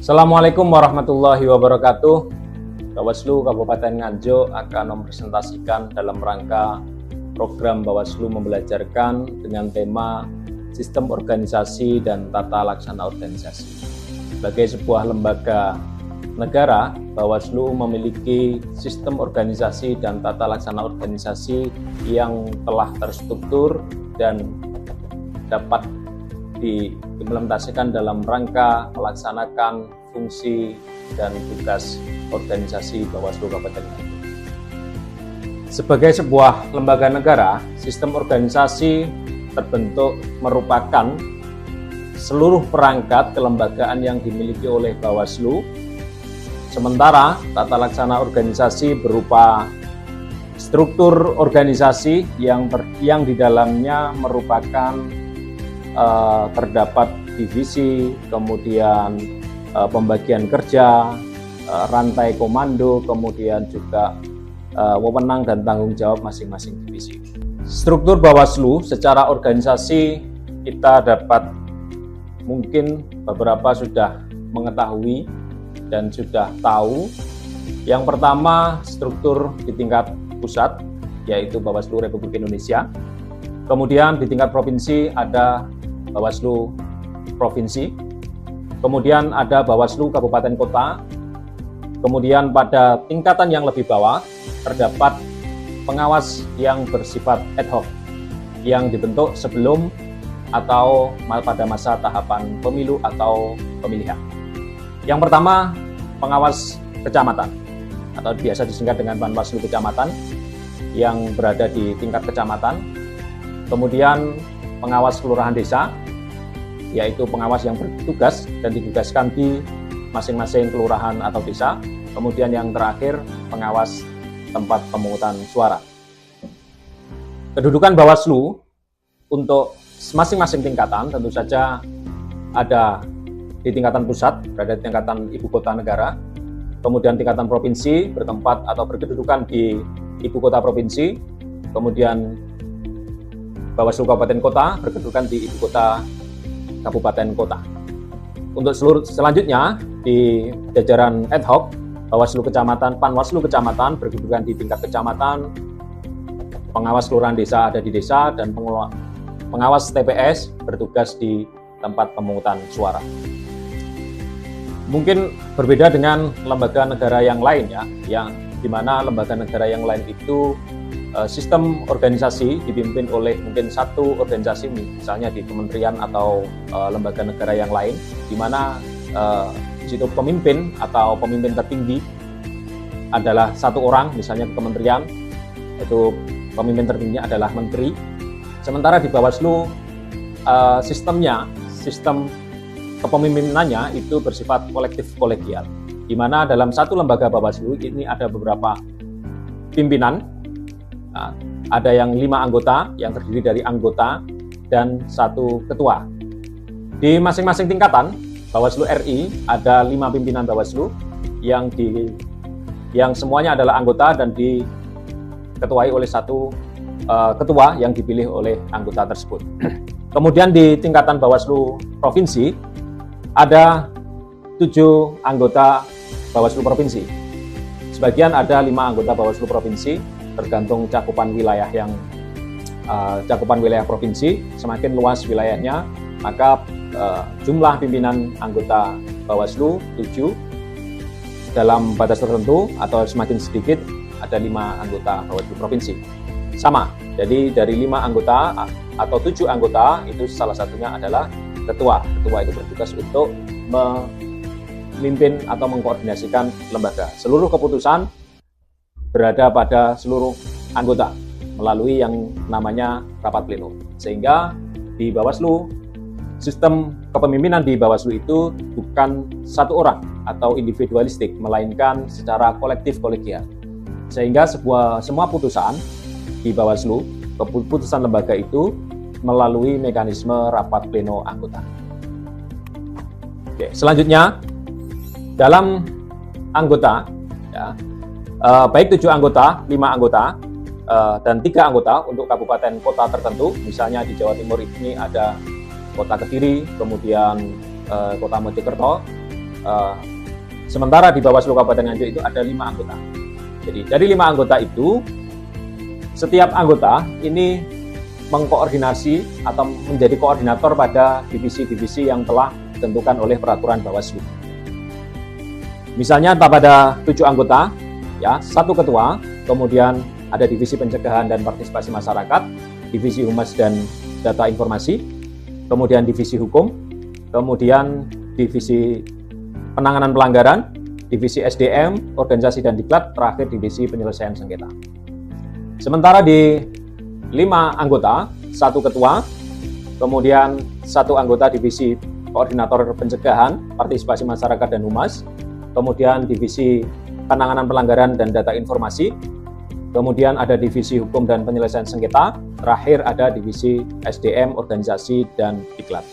Assalamualaikum warahmatullahi wabarakatuh. Bawaslu Kabupaten Nganjuk akan mempresentasikan dalam rangka program Bawaslu Membelajarkan dengan tema Sistem Organisasi dan Tata Laksana Organisasi. Sebagai sebuah lembaga negara, Bawaslu memiliki sistem organisasi dan tata laksana organisasi yang telah terstruktur dan dapat diimplementasikan dalam rangka melaksanakan fungsi dan tugas organisasi Bawaslu Kabupaten Nganjuk. Sebagai sebuah lembaga negara, sistem organisasi terbentuk merupakan seluruh perangkat kelembagaan yang dimiliki oleh Bawaslu. Sementara tata laksana organisasi berupa struktur organisasi yang di dalamnya merupakan terdapat divisi, kemudian pembagian kerja, rantai komando, kemudian juga wewenang dan tanggung jawab masing-masing divisi. Struktur Bawaslu secara organisasi kita dapat mungkin beberapa sudah mengetahui dan sudah tahu. Yang pertama, struktur di tingkat pusat, yaitu Bawaslu Republik Indonesia. Kemudian di tingkat provinsi ada Bawaslu Provinsi. Kemudian ada Bawaslu Kabupaten Kota. Kemudian pada tingkatan yang lebih bawah terdapat pengawas yang bersifat ad hoc yang dibentuk sebelum atau pada masa tahapan pemilu atau pemilihan. Yang pertama, pengawas kecamatan atau biasa disingkat dengan Panwaslu Kecamatan yang berada di tingkat kecamatan. Kemudian pengawas kelurahan desa, yaitu pengawas yang bertugas dan ditugaskan di masing-masing kelurahan atau desa. Kemudian yang terakhir, pengawas tempat pemungutan suara. Kedudukan Bawaslu untuk masing-masing tingkatan tentu saja ada di tingkatan pusat, berada di tingkatan ibu kota negara, kemudian tingkatan provinsi bertempat atau berkedudukan di ibu kota provinsi, kemudian Bawaslu Kabupaten Kota berkedudukan di ibu kota kabupaten kota. Untuk selanjutnya di jajaran ad hoc, Bawaslu Kecamatan, Panwaslu Kecamatan berkedudukan di tingkat kecamatan, pengawas kelurahan desa ada di desa, dan pengawas TPS bertugas di tempat pemungutan suara. Mungkin berbeda dengan lembaga negara yang lain yang dimana lembaga negara yang lain itu sistem organisasi dipimpin oleh mungkin satu organisasi, misalnya di kementerian atau lembaga negara yang lain, di mana di situ pemimpin atau pemimpin tertinggi adalah satu orang, misalnya kementerian, itu pemimpin tertingginya adalah menteri. Sementara di Bawaslu sistem kepemimpinannya itu bersifat kolektif kolegial, di mana dalam satu lembaga Bawaslu ini ada beberapa pimpinan. Nah, ada yang 5 anggota yang terdiri dari anggota dan 1 ketua. Di masing-masing tingkatan Bawaslu RI ada 5 pimpinan Bawaslu yang semuanya adalah anggota dan diketuai oleh 1 ketua yang dipilih oleh anggota tersebut. Kemudian di tingkatan Bawaslu Provinsi ada 7 anggota Bawaslu Provinsi. Sebagian ada 5 anggota Bawaslu Provinsi, tergantung cakupan wilayah cakupan wilayah provinsi. Semakin luas wilayahnya, maka jumlah pimpinan anggota Bawaslu 7 dalam batas tertentu, atau semakin sedikit ada 5 anggota Bawaslu Provinsi. Sama, jadi dari 5 anggota atau 7 anggota itu salah satunya adalah ketua. Ketua itu bertugas untuk memimpin atau mengkoordinasikan lembaga. Seluruh keputusan berada pada seluruh anggota melalui yang namanya rapat pleno. Sehingga di Bawaslu, sistem kepemimpinan di Bawaslu itu bukan satu orang atau individualistik, melainkan secara kolektif kolegial. Sehingga semua putusan di Bawaslu, keputusan lembaga itu melalui mekanisme rapat pleno anggota. Oke, selanjutnya dalam anggota, baik 7 anggota, 5 anggota, dan 3 anggota untuk kabupaten kota tertentu. Misalnya di Jawa Timur ini ada Kota Kediri, kemudian Kota Mojokerto, Sementara di Bawaslu Kabupaten Nganjuk itu ada 5 anggota. Jadi dari 5 anggota itu, setiap anggota ini mengkoordinasi atau menjadi koordinator pada divisi-divisi yang telah ditentukan oleh peraturan Bawaslu. Misalnya pada 7 anggota, ya, 1 ketua, kemudian ada divisi pencegahan dan partisipasi masyarakat, divisi humas dan data informasi, kemudian divisi hukum, kemudian divisi penanganan pelanggaran, divisi SDM, organisasi dan diklat, terakhir divisi penyelesaian sengketa. Sementara di 5 anggota, 1 ketua, kemudian 1 anggota divisi koordinator pencegahan, partisipasi masyarakat dan humas, kemudian divisi penanganan pelanggaran dan data informasi, kemudian ada divisi hukum dan penyelesaian sengketa, terakhir ada divisi SDM, organisasi dan diklat.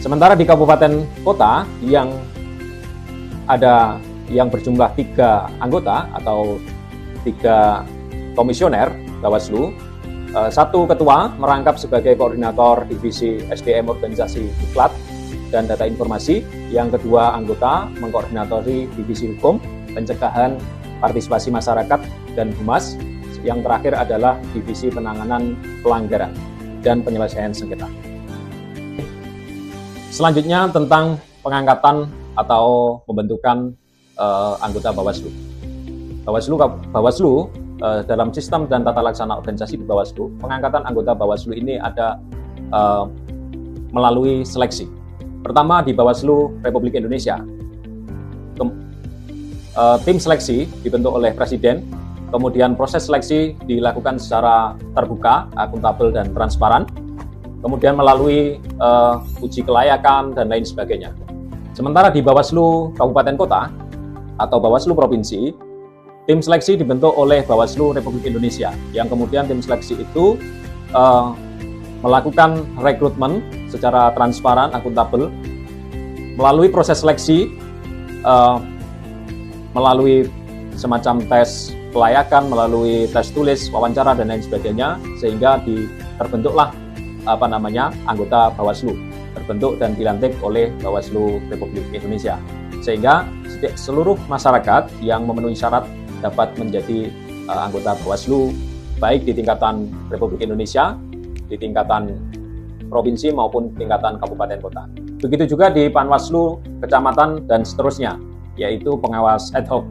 Sementara di kabupaten kota yang berjumlah 3 anggota atau 3 komisioner Bawaslu, 1 ketua merangkap sebagai koordinator divisi SDM, organisasi, diklat dan data informasi, yang kedua anggota mengkoordinatori divisi hukum, pencegahan, partisipasi masyarakat dan humas, yang terakhir adalah divisi penanganan pelanggaran dan penyelesaian sengketa. Selanjutnya tentang pengangkatan atau pembentukan anggota Bawaslu. Bawaslu dalam sistem dan tata laksana organisasi di Bawaslu, pengangkatan anggota Bawaslu ini ada melalui seleksi. Pertama di Bawaslu Republik Indonesia, tim seleksi dibentuk oleh Presiden, kemudian proses seleksi dilakukan secara terbuka, akuntabel dan transparan, kemudian melalui uji kelayakan dan lain sebagainya. Sementara di Bawaslu Kabupaten Kota atau Bawaslu Provinsi, tim seleksi dibentuk oleh Bawaslu Republik Indonesia, yang kemudian tim seleksi itu melakukan rekrutmen secara transparan, akuntabel, melalui proses seleksi, melalui semacam tes kelayakan, melalui tes tulis, wawancara dan lain sebagainya, sehingga terbentuklah anggota Bawaslu, terbentuk dan dilantik oleh Bawaslu Republik Indonesia, sehingga seluruh masyarakat yang memenuhi syarat dapat menjadi anggota Bawaslu, baik di tingkatan Republik Indonesia, di tingkatan provinsi maupun tingkatan kabupaten kota. Begitu juga di Panwaslu, kecamatan dan seterusnya, yaitu pengawas ad hoc.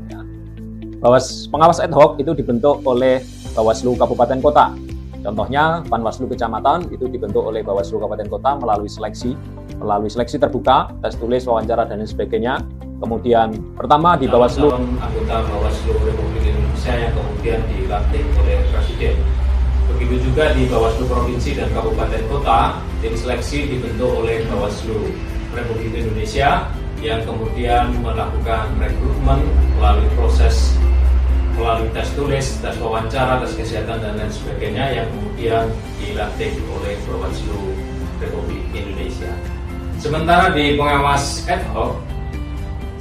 Pengawas ad hoc itu dibentuk oleh Bawaslu Kabupaten Kota. Contohnya Panwaslu Kecamatan itu dibentuk oleh Bawaslu Kabupaten Kota melalui seleksi terbuka, tes tulis, wawancara dan lain sebagainya. Kemudian pertama di Bawaslu, anggota Bawaslu Republik Indonesia yang kemudian dilantik oleh Presiden. Begitu juga di Bawaslu Provinsi dan Kabupaten Kota, tim seleksi dibentuk oleh Bawaslu Republik Indonesia yang kemudian melakukan rekrutmen melalui tes tulis, tes wawancara, tes kesehatan dan lain sebagainya, yang kemudian dilantik oleh Bawaslu Republik Indonesia. Sementara di pengawas ad hoc,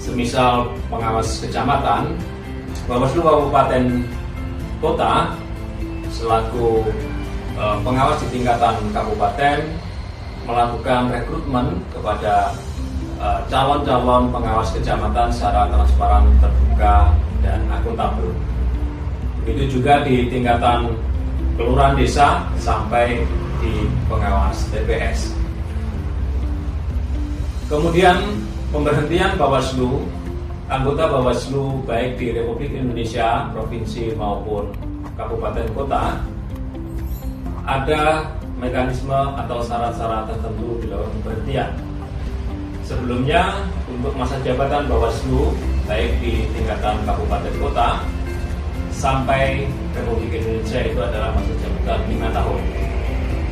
semisal pengawas kecamatan, Bawaslu Kabupaten Kota selaku pengawas di tingkatan kabupaten melakukan rekrutmen kepada calon-calon pengawas kecamatan secara transparan, terbuka dan akuntabel. Begitu juga di tingkatan kelurahan desa sampai di pengawas TPS. Kemudian pemberhentian Bawaslu, anggota Bawaslu baik di Republik Indonesia, provinsi maupun kabupaten kota, ada mekanisme atau syarat-syarat tertentu dilakukan pemberhentian. Sebelumnya, untuk masa jabatan Bawaslu baik di tingkatan kabupaten kota sampai Republik Indonesia itu adalah masa jabatan 5 tahun.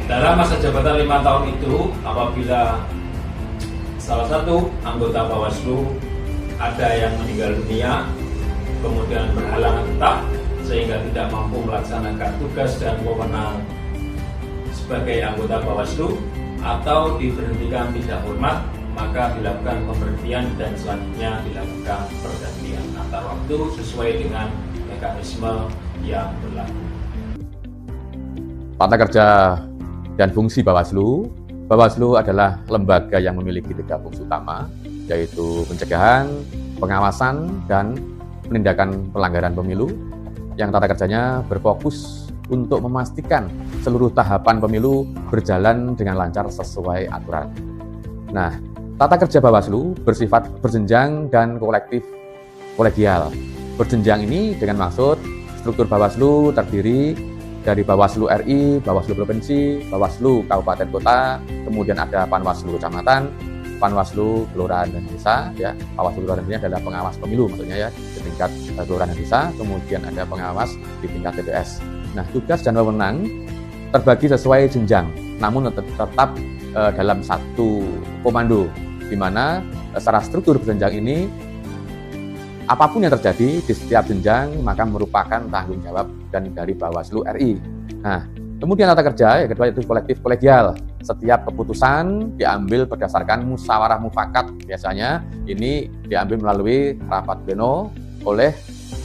Dalam masa jabatan 5 tahun itu, apabila salah satu anggota Bawaslu ada yang meninggal dunia, kemudian berhalangan tetap sehingga tidak mampu melaksanakan tugas dan wewenang sebagai anggota Bawaslu atau diberhentikan tidak hormat, maka dilakukan pemberhentian dan selanjutnya dilakukan pergantian antar waktu sesuai dengan mekanisme yang berlaku. Tata kerja dan fungsi Bawaslu. Bawaslu adalah lembaga yang memiliki 3 fungsi utama, yaitu pencegahan, pengawasan, dan penindakan pelanggaran pemilu, yang tata kerjanya berfokus untuk memastikan seluruh tahapan pemilu berjalan dengan lancar sesuai aturan. Nah, tata kerja Bawaslu bersifat berjenjang dan kolegial. Berjenjang ini dengan maksud struktur Bawaslu terdiri dari Bawaslu RI, Bawaslu Provinsi, Bawaslu Kabupaten Kota, kemudian ada Panwaslu Kecamatan, Panwaslu Kelurahan dan Desa. Ya, Panwaslu Kelurahan ini adalah pengawas pemilu maksudnya ya di tingkat kelurahan dan desa, kemudian ada pengawas di tingkat TPS. Nah, tugas dan wewenang terbagi sesuai jenjang, namun tetap dalam satu komando, di mana secara struktur berjenjang ini apapun yang terjadi di setiap jenjang maka merupakan tanggung jawab dan dari Bawaslu RI. Nah, kemudian tata kerja yang kedua yaitu kolektif kolegial. Setiap keputusan diambil berdasarkan musyawarah mufakat. Biasanya ini diambil melalui rapat pleno oleh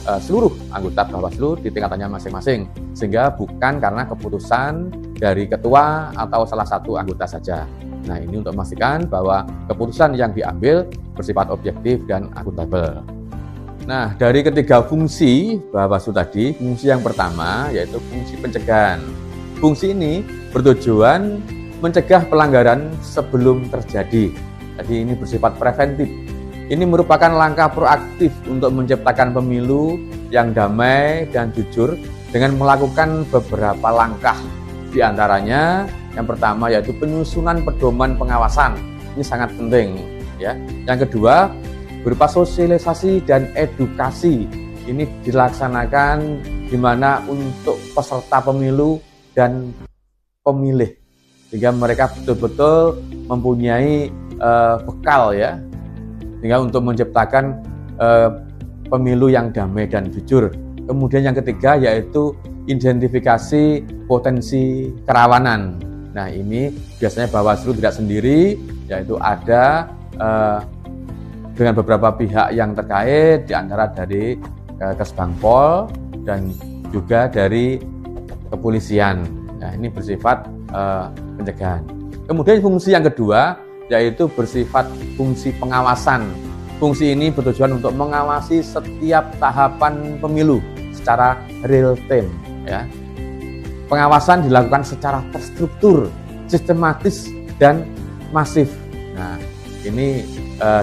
seluruh anggota Bawaslu di tingkatannya masing-masing, sehingga bukan karena keputusan dari ketua atau salah satu anggota saja. Nah, ini untuk memastikan bahwa keputusan yang diambil bersifat objektif dan akuntabel. Nah, dari ketiga fungsi Bawaslu tadi, fungsi yang pertama yaitu fungsi pencegahan. Fungsi ini bertujuan mencegah pelanggaran sebelum terjadi. Jadi ini bersifat preventif. Ini merupakan langkah proaktif untuk menciptakan pemilu yang damai dan jujur dengan melakukan beberapa langkah. Di antaranya yang pertama yaitu penyusunan pedoman pengawasan. Ini sangat penting ya. Yang kedua berupa sosialisasi dan edukasi. Ini dilaksanakan di mana untuk peserta pemilu dan pemilih, sehingga mereka betul-betul mempunyai bekal ya, sehingga untuk menciptakan pemilu yang damai dan jujur. Kemudian yang ketiga yaitu identifikasi potensi kerawanan. Nah, ini biasanya Bawaslu tidak sendiri, yaitu ada dengan beberapa pihak yang terkait, di antara dari Kesbangpol dan juga dari kepolisian. Nah, ini bersifat pencegahan. Kemudian fungsi yang kedua yaitu bersifat fungsi pengawasan. Fungsi ini bertujuan untuk mengawasi setiap tahapan pemilu secara real time ya. Pengawasan dilakukan secara terstruktur, sistematis dan masif. Nah, ini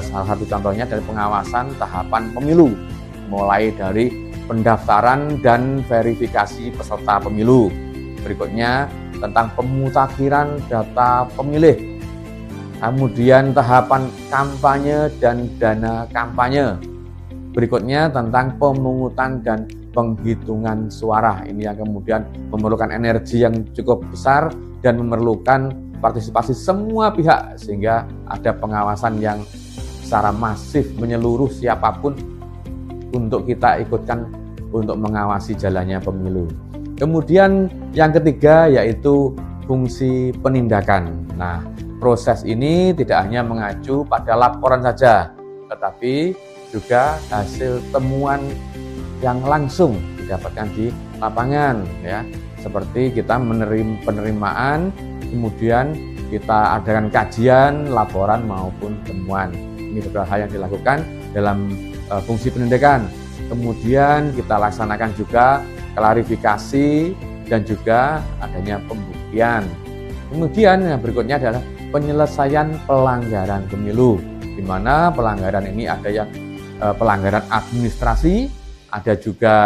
salah satu contohnya dari pengawasan tahapan pemilu, mulai dari pendaftaran dan verifikasi peserta pemilu. Berikutnya tentang pemutakhiran data pemilih. Kemudian tahapan kampanye dan dana kampanye. Berikutnya tentang pemungutan dan penghitungan suara. Ini yang kemudian memerlukan energi yang cukup besar dan memerlukan partisipasi semua pihak, sehingga ada pengawasan yang secara masif menyeluruh siapapun untuk kita ikutkan untuk mengawasi jalannya pemilu. Kemudian yang ketiga yaitu fungsi penindakan. Nah, proses ini tidak hanya mengacu pada laporan saja, tetapi juga hasil temuan yang langsung didapatkan di lapangan ya. Seperti kita penerimaan, kemudian kita adakan kajian, laporan maupun temuan. Ini beberapa hal yang dilakukan dalam fungsi penindakan. Kemudian kita laksanakan juga klarifikasi dan juga adanya pembuktian. Kemudian yang berikutnya adalah penyelesaian pelanggaran pemilu, di mana pelanggaran ini ada yang pelanggaran administrasi, ada juga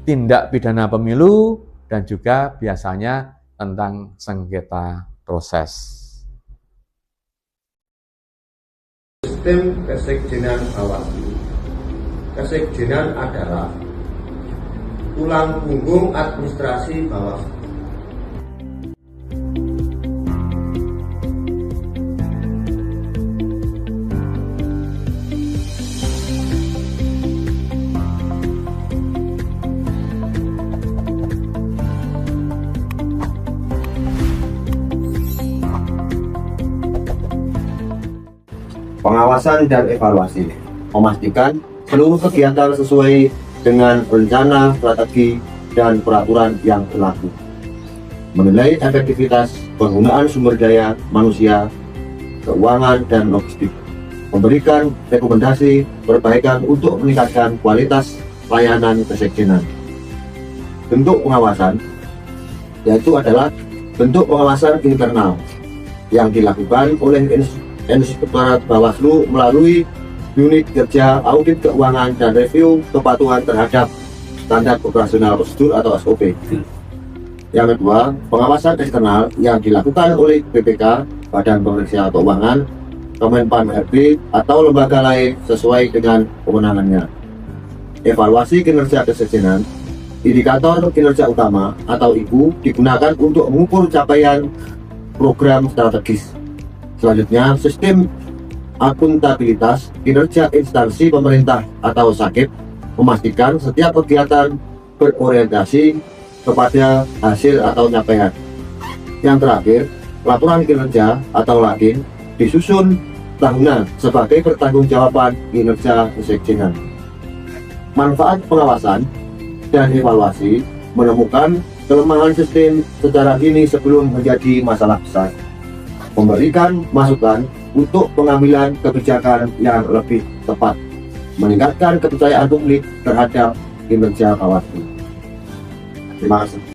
tindak pidana pemilu, dan juga biasanya tentang sengketa proses. Sistem kesekjenan Bawaslu. Kesekjenan adalah tulang punggung administrasi Bawaslu. Pengawasan dan evaluasi, memastikan seluruh kegiatan sesuai dengan rencana, strategi, dan peraturan yang berlaku. Menilai efektivitas penggunaan sumber daya manusia, keuangan, dan logistik. memberikan rekomendasi perbaikan untuk meningkatkan kualitas layanan kesekjenan. Bentuk pengawasan yaitu adalah bentuk pengawasan internal yang dilakukan oleh Inspektorat Bawaslu melalui unit kerja audit keuangan dan review kepatuhan terhadap standar operasional prosedur atau SOP. Yang kedua, pengawasan eksternal yang dilakukan oleh BPK, Badan Pemeriksa Keuangan, Kemenpan RB, atau lembaga lain sesuai dengan kewenangannya. Evaluasi kinerja kesekjenan, indikator kinerja utama atau IKU digunakan untuk mengukur capaian program strategis. Selanjutnya, sistem akuntabilitas kinerja instansi pemerintah atau SAKIP memastikan setiap kegiatan berorientasi kepada hasil atau capaian. Yang terakhir, laporan kinerja atau LAKIN disusun tahunan sebagai pertanggungjawaban kinerja kesekjenan. Manfaat pengawasan dan evaluasi menemukan kelemahan sistem secara dini sebelum menjadi masalah besar, memberikan masukan untuk pengambilan kebijakan yang lebih tepat, meningkatkan kepercayaan publik terhadap kinerja Bawaslu. Terima kasih.